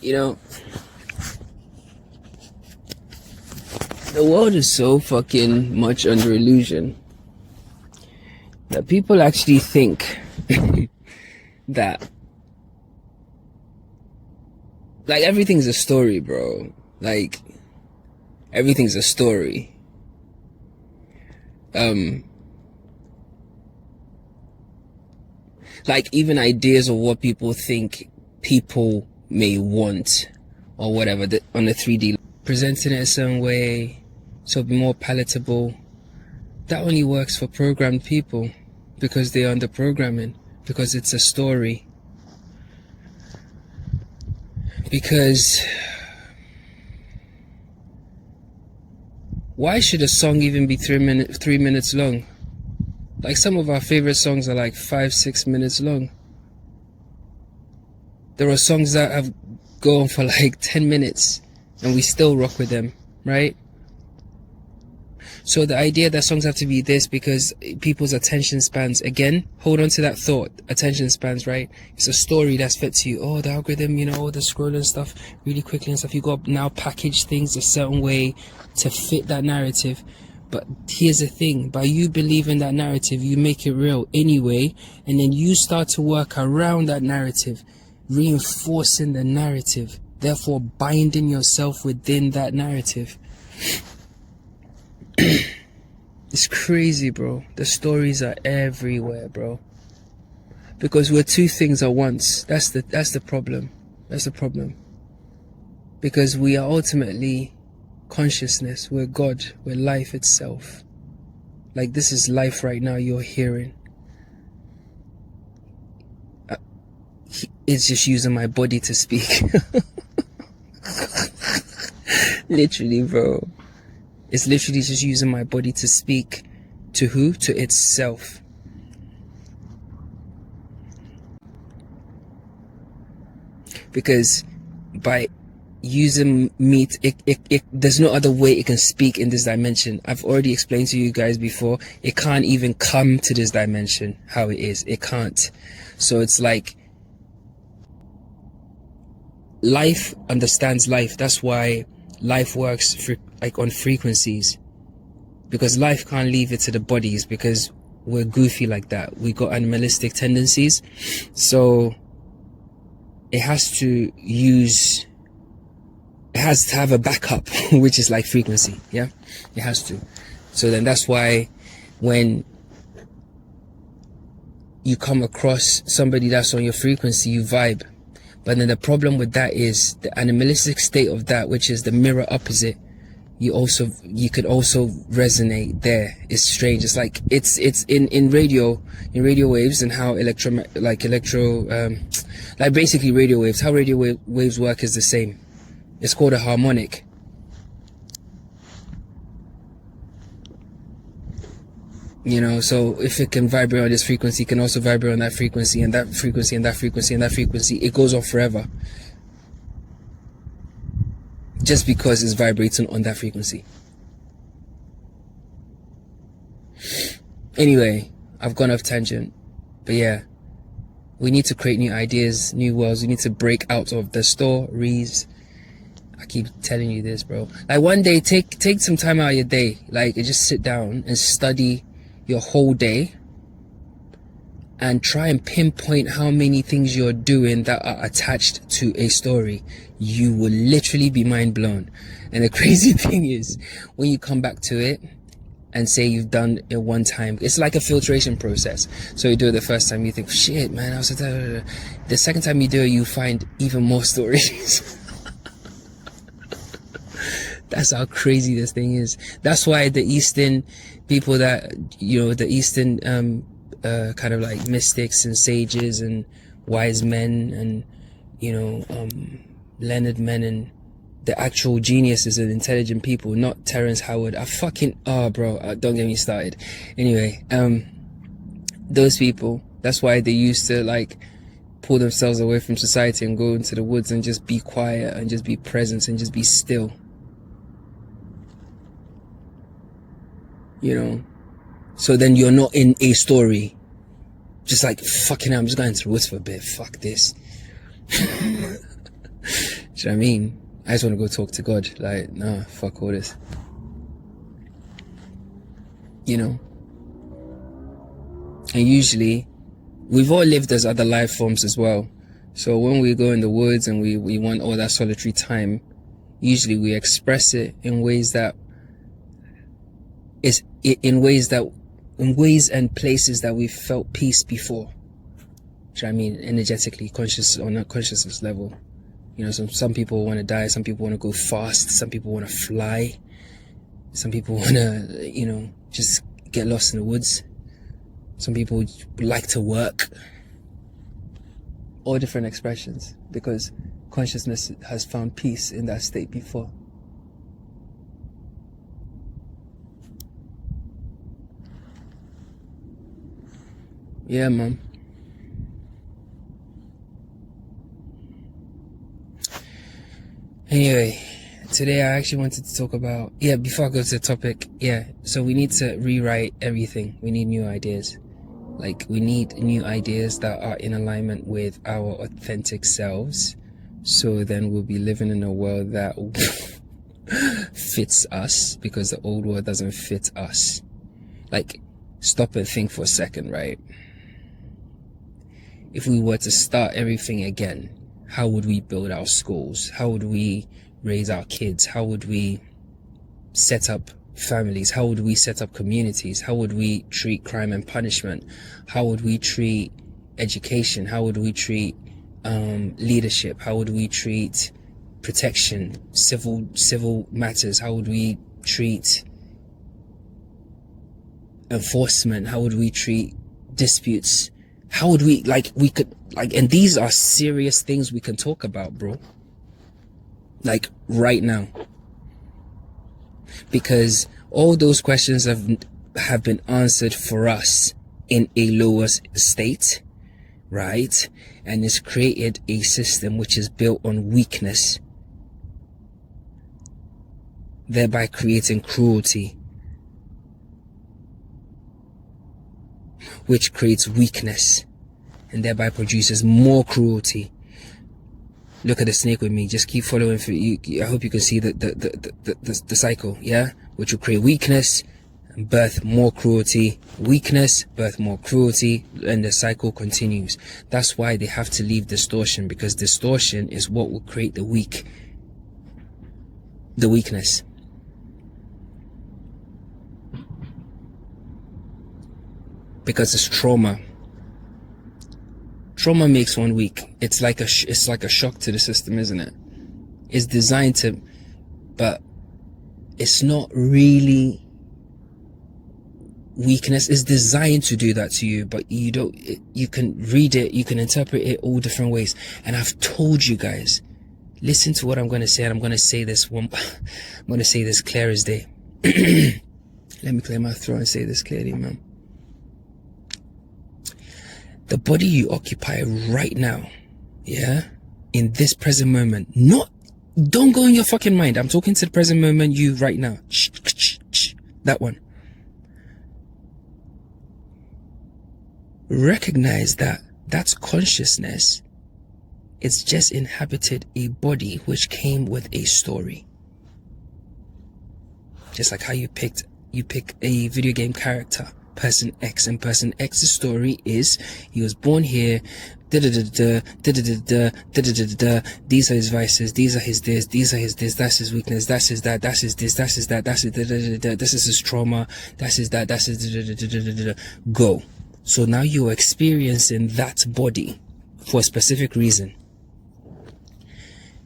You know, the world is so fucking much under illusion that people actually think that like everything's a story, bro. Like everything's a story. Like even ideas of what people think people may want or whatever on the 3D, presenting it a certain way so it'll be more palatable, that only works for programmed people because they're under programming, because it's a story. Because why should a song even be 3 minutes long? Like some of our favorite songs are like 5-6 minutes long. There are songs that have gone for like 10 minutes and we still rock with them, right? So the idea that songs have to be this because people's attention spans, again, hold on to that thought, attention spans, right? It's a story that's fed to you. Oh, the algorithm, you know, the scrolling stuff really quickly and stuff. You got now package things a certain way to fit that narrative. But here's the thing, by you believing that narrative, you make it real anyway, and then you start to work around that narrative, reinforcing the narrative, therefore binding yourself within that narrative. It's crazy, bro. The stories are everywhere, bro. Because we're two things at once. That's the problem. That's the problem. Because we are ultimately consciousness. We're God. We're life itself. Like this is life right now you're hearing. It's just using my body to speak. Literally, bro. It's literally just using my body to speak. To who? To itself. Because by using me, there's no other way it can speak in this dimension. I've already explained to you guys before, it can't even come to this dimension how it is. It can't. So it's like life understands life. That's why life works like on frequencies, because life can't leave it to the bodies, because we're goofy like that. We got animalistic tendencies, so it has to have a backup which is like frequency. Yeah, it has to. So then that's why when you come across somebody that's on your frequency, you vibe. But then the problem with that is the animalistic state of that, which is the mirror opposite. You could also resonate there. It's strange. It's like it's in radio waves, and how basically radio waves. How radio waves work is the same. It's called a harmonic. You know, so if it can vibrate on this frequency, it can also vibrate on that frequency, and that frequency, and that frequency, and that frequency. It goes on forever. Just because it's vibrating on that frequency. Anyway, I've gone off tangent. But yeah, we need to create new ideas, new worlds. We need to break out of the stories. I keep telling you this, bro. Like one day, take some time out of your day. Like, and just sit down and study your whole day and try and pinpoint how many things you're doing that are attached to a story. You will literally be mind blown. And the crazy thing is, when you come back to it and say you've done it one time, it's like a filtration process. So you do it the first time, you think, shit, man, I was the second time you do it, you find even more stories. That's how crazy this thing is. That's why the Eastern people that, you know, the Eastern kind of like mystics and sages and wise men and, you know, learned men and the actual geniuses and intelligent people, not Terrence Howard. Don't get me started. Anyway, those people, that's why they used to like pull themselves away from society and go into the woods and just be quiet and just be present and just be still. You know, so then you're not in a story. Just like, fucking hell, I'm just going to the woods for a bit. Fuck this. Do you know what I mean? I just want to go talk to God. Like, nah, fuck all this. You know? And usually, we've all lived as other life forms as well. So when we go in the woods and we want all that solitary time, usually we express it in ways and places that we've felt peace before. Do you know what I mean? Energetically, on a consciousness level. You know, some people want to die, some people want to go fast, some people want to fly, some people want to, you know, just get lost in the woods. Some people like to work. All different expressions, because consciousness has found peace in that state before. Yeah, man. Anyway, today I actually wanted to talk about, before I go to the topic, so we need to rewrite everything. We need new ideas. Like, we need new ideas that are in alignment with our authentic selves. So then we'll be living in a world that fits us, because the old world doesn't fit us. Like, stop and think for a second, right? If we were to start everything again, how would we build our schools? How would we raise our kids? How would we set up families? How would we set up communities? How would we treat crime and punishment? How would we treat education? How would we treat leadership? How would we treat protection, civil matters? How would we treat enforcement? How would we treat disputes? How would we, and these are serious things we can talk about, bro. Like, right now. Because all those questions have been answered for us in a lower state, right? And it's created a system which is built on weakness, thereby creating cruelty, which creates weakness and thereby produces more cruelty. Look at the snake with me. Just keep following. I hope you can see the cycle, yeah? Which will create weakness and birth more cruelty. Weakness, birth more cruelty, and the cycle continues. That's why they have to leave distortion, because distortion is what will create the weakness. Because it's trauma. Trauma makes one weak. It's like a shock to the system, isn't it? It's designed to, but it's not really weakness. It's designed to do that to you, but you don't. You can read it, you can interpret it all different ways. And I've told you guys, listen to what I'm going to say, and I'm going to say this I'm going to say this clear as day. Let me clear my throat and say this clearly, man. The body you occupy right now, yeah, in this present moment, don't go in your fucking mind. I'm talking to the present moment, you right now. That one. Recognize that that's consciousness. It's just inhabited a body which came with a story. Just like how you pick a video game character. Person X, and person X's story is he was born here, these are his vices, these are his this, these are his this, that's his weakness, that's his that, that's his this, that's his that, that's his this is his trauma, that's his that, that's his go. So now you're experiencing that body for a specific reason.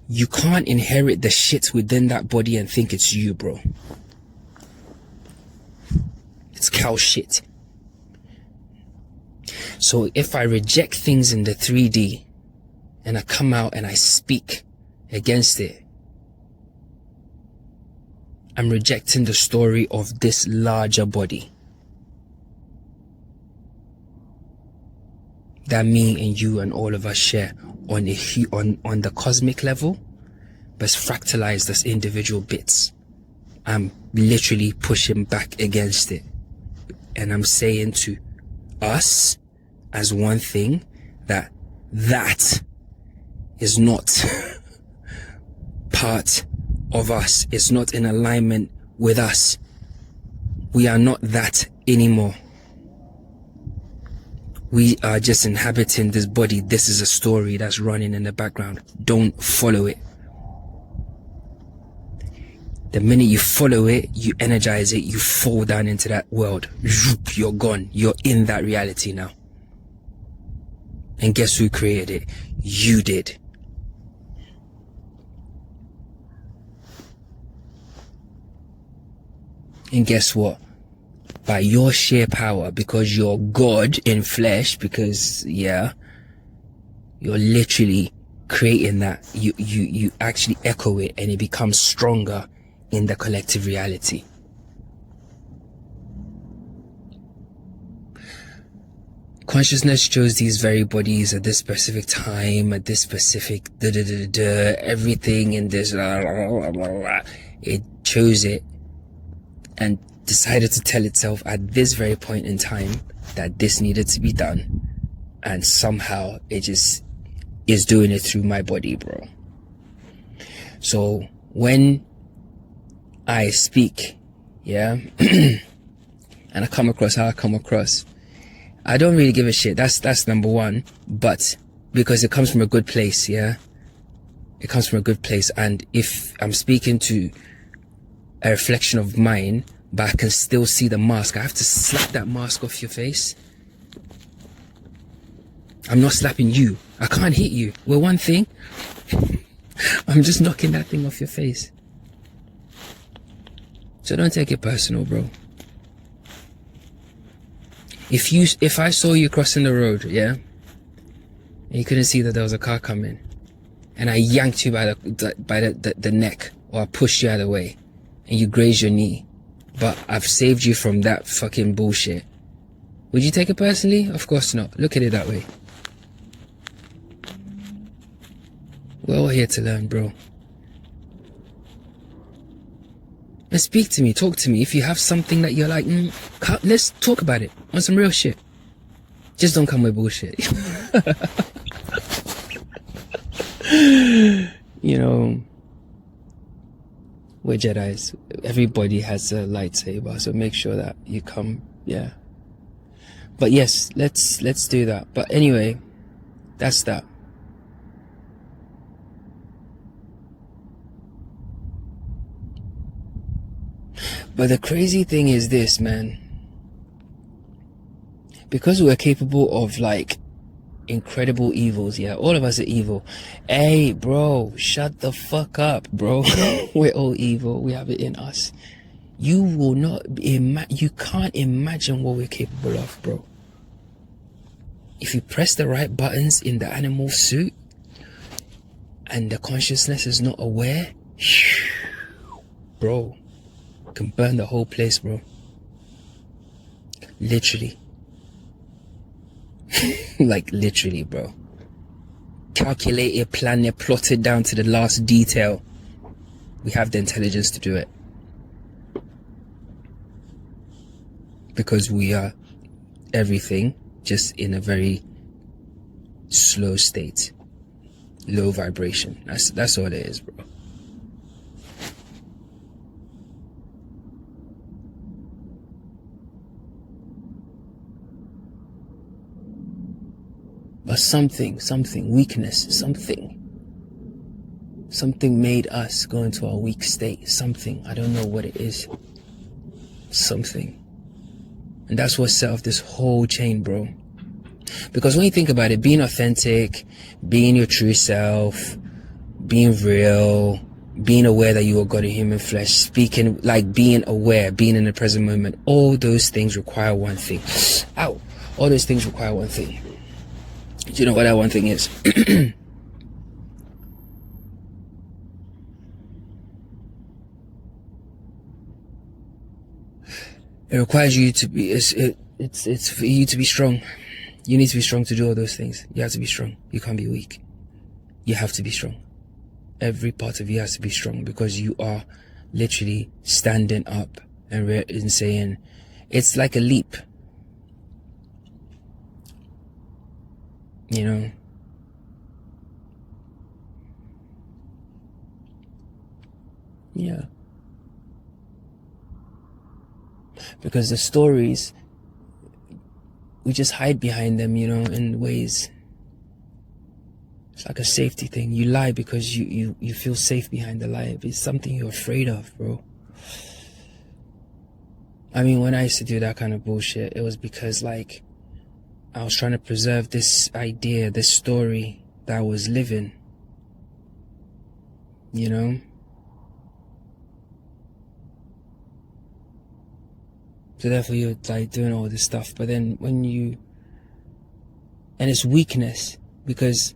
You can't inherit the shit within that body and think it's you, bro. It's cow shit. So if I reject things in the 3D and I come out and I speak against it, I'm rejecting the story of this larger body that me and you and all of us share on the cosmic level, but it's fractalized as individual bits. I'm literally pushing back against it. And I'm saying to us as one thing that is not part of us. It's not in alignment with us. We are not that anymore. We are just inhabiting this body. This is a story that's running in the background. Don't follow it. The minute you follow it, you energize it, you fall down into that world. You're gone. You're in that reality now. And guess who created it? You did. And guess what? By your sheer power, because you're God in flesh, because you're literally creating that. You actually echo it, and it becomes stronger in the collective reality. Consciousness chose these very bodies at this specific time, at this specific everything in this it chose it and decided to tell itself at this very point in time that this needed to be done, and somehow it just is doing it through my body, bro. So when I speak, and I come across how I come across, I don't really give a shit. That's number one. But because it comes from a good place, it comes from a good place. And if I'm speaking to a reflection of mine, but I can still see the mask, I have to slap that mask off your face. I'm not slapping you. I can't hit you. We're one thing. I'm just knocking that thing off your face. So don't take it personal, bro. If I saw you crossing the road, and you couldn't see that there was a car coming, and I yanked you by the neck, or I pushed you out of the way, and you grazed your knee, but I've saved you from that fucking bullshit, would you take it personally? Of course not. Look at it that way. We're all here to learn, bro. And speak to me, talk to me. If you have something that you're like, let's talk about it on some real shit. Just don't come with bullshit. We're Jedis. Everybody has a lightsaber, so make sure that you come, But yes, let's do that. But anyway, that's that. But the crazy thing is this, man. Because we're capable of like incredible evils, all of us are evil. Hey, bro, shut the fuck up, bro. We're all evil. We have it in us. You will not you can't imagine what we're capable of, bro. If you press the right buttons in the animal suit and the consciousness is not aware, bro, can burn the whole place, bro. Literally. Like literally, bro. Calculated, planned, plotted down to the last detail. We have the intelligence to do it. Because we are everything, just in a very slow state. Low vibration. That's all it is, bro. But something, weakness, something made us go into our weak state. Something, I don't know what it is. Something. And that's what set off this whole chain, bro. Because when you think about it, being authentic, being your true self, being real, being aware that you are God in human flesh, speaking, like being aware, being in the present moment, all those things require one thing. Ow! All those things require one thing. Do you know what that one thing is? It requires you to be, it's for you to be strong. You need to be strong to do all those things. You have to be strong. You can't be weak. You have to be strong. Every part of you has to be strong, because you are literally standing up and saying, it's like a leap. Yeah. Because the stories, we just hide behind them, you know, in ways. It's like a safety thing. You lie because you feel safe behind the lie. It's something you're afraid of, bro. I mean, when I used to do that kind of bullshit, it was because, like, I was trying to preserve this idea, this story that I was living. You know? So therefore you're, like, doing all this stuff. But then when you... And it's weakness. Because...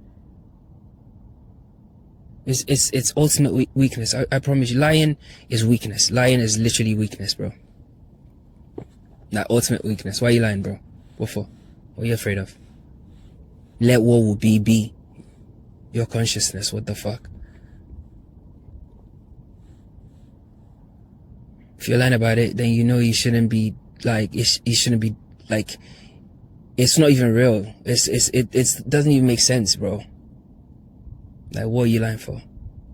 It's ultimate weakness. I promise you. Lying is weakness. Lying is literally weakness, bro. That ultimate weakness. Why are you lying, bro? What for? What are you afraid of? Let what will be. Your consciousness. What the fuck? If you're lying about it, then you know you shouldn't be, like, you shouldn't be, like, it's not even real. It doesn't even make sense, bro. Like, what are you lying for?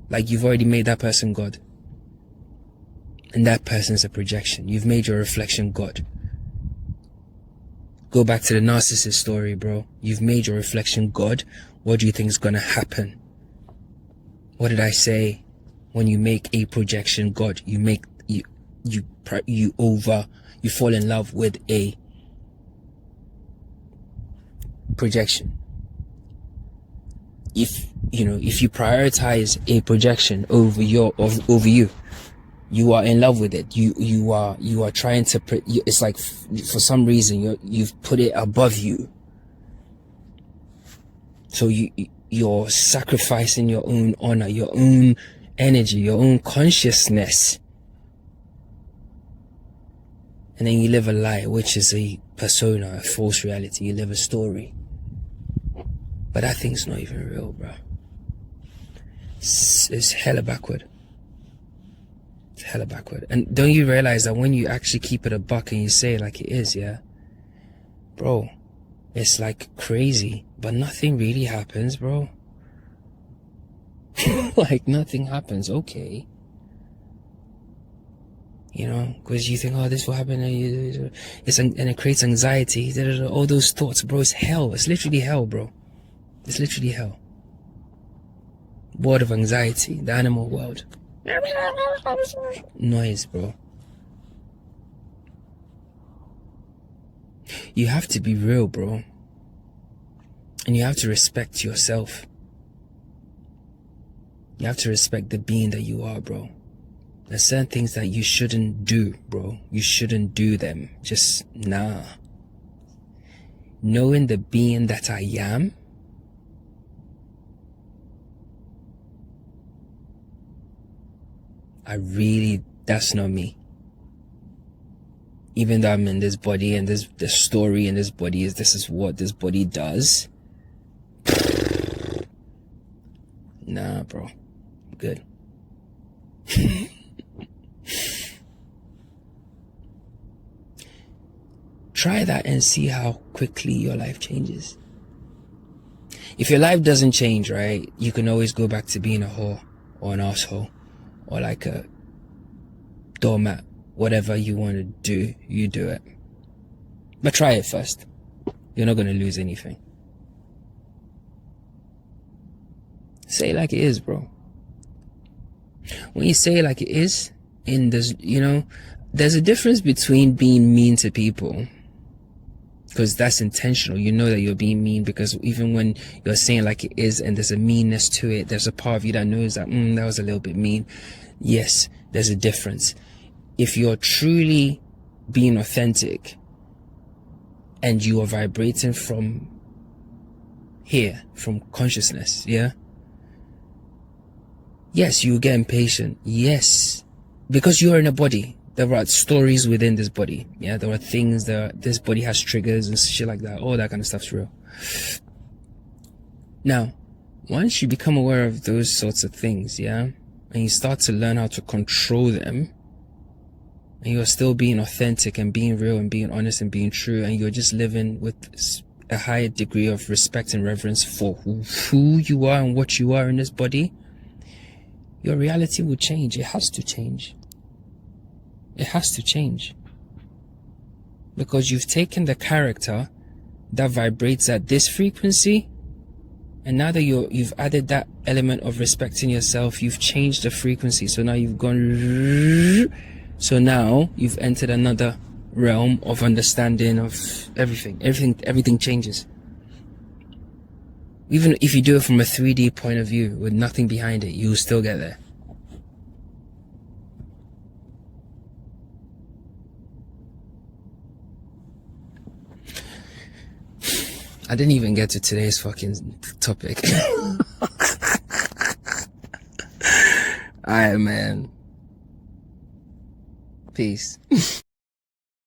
Like, you've already made that person God. And that person's a projection. You've made your reflection God. Go back to the narcissist story, bro. You've made your reflection God. What do you think is gonna happen? What did I say? When you make a projection God, you fall in love with a projection. If you prioritize a projection over you, you are in love with it. You are trying to. It's like, for some reason you've put it above you. So you're sacrificing your own honor, your own energy, your own consciousness, and then you live a lie, which is a persona, a false reality. You live a story. But that thing's not even real, bro. It's hella backward. It's hella backward. And don't you realize that when you actually keep it a buck and you say it like it is, yeah? Bro, it's like crazy. But nothing really happens, bro. Like, nothing happens, okay. You know, because you think, oh, this will happen, and it creates anxiety. All those thoughts, bro, it's hell. It's literally hell, bro. It's literally hell. World of anxiety, the animal world. Noise, bro. You have to be real, bro. And you have to respect yourself. You have to respect the being that you are, bro. There's certain things that you shouldn't do, bro. You shouldn't do them. Just, nah. Knowing the being that I am, that's not me. Even though I'm in this body and this story in this body this is what this body does. Nah, bro. I'm good. Try that and see how quickly your life changes. If your life doesn't change, right, you can always go back to being a whore or an asshole or like a doormat. Whatever you want to do, you do it. But try it first. You're not going to lose anything. Say it like it is, bro. When you say it like it is, there's a difference between being mean to people, because that's intentional. You know that you're being mean, because even when you're saying like it is and there's a meanness to it, there's a part of you that knows that that was a little bit mean. Yes, there's a difference. If you're truly being authentic and you are vibrating from here, from consciousness, yeah? Yes, you get impatient. Yes, because you're in a body. There are stories within this body. Yeah, there are things that this body has triggers and shit like that. All that kind of stuff's real. Now, once you become aware of those sorts of things, yeah, and you start to learn how to control them, and you're still being authentic and being real and being honest and being true, and you're just living with a higher degree of respect and reverence for who you are and what you are in this body, your reality will change. It has to change. It has to change. Because you've taken the character that vibrates at this frequency, and now that you've added that element of respecting yourself, you've changed the frequency. So now you've gone, so now you've entered another realm of understanding of everything changes. Even if you do it from a 3D point of view with nothing behind it, you'll still get there. I didn't even get to today's fucking topic. Alright, man. Peace.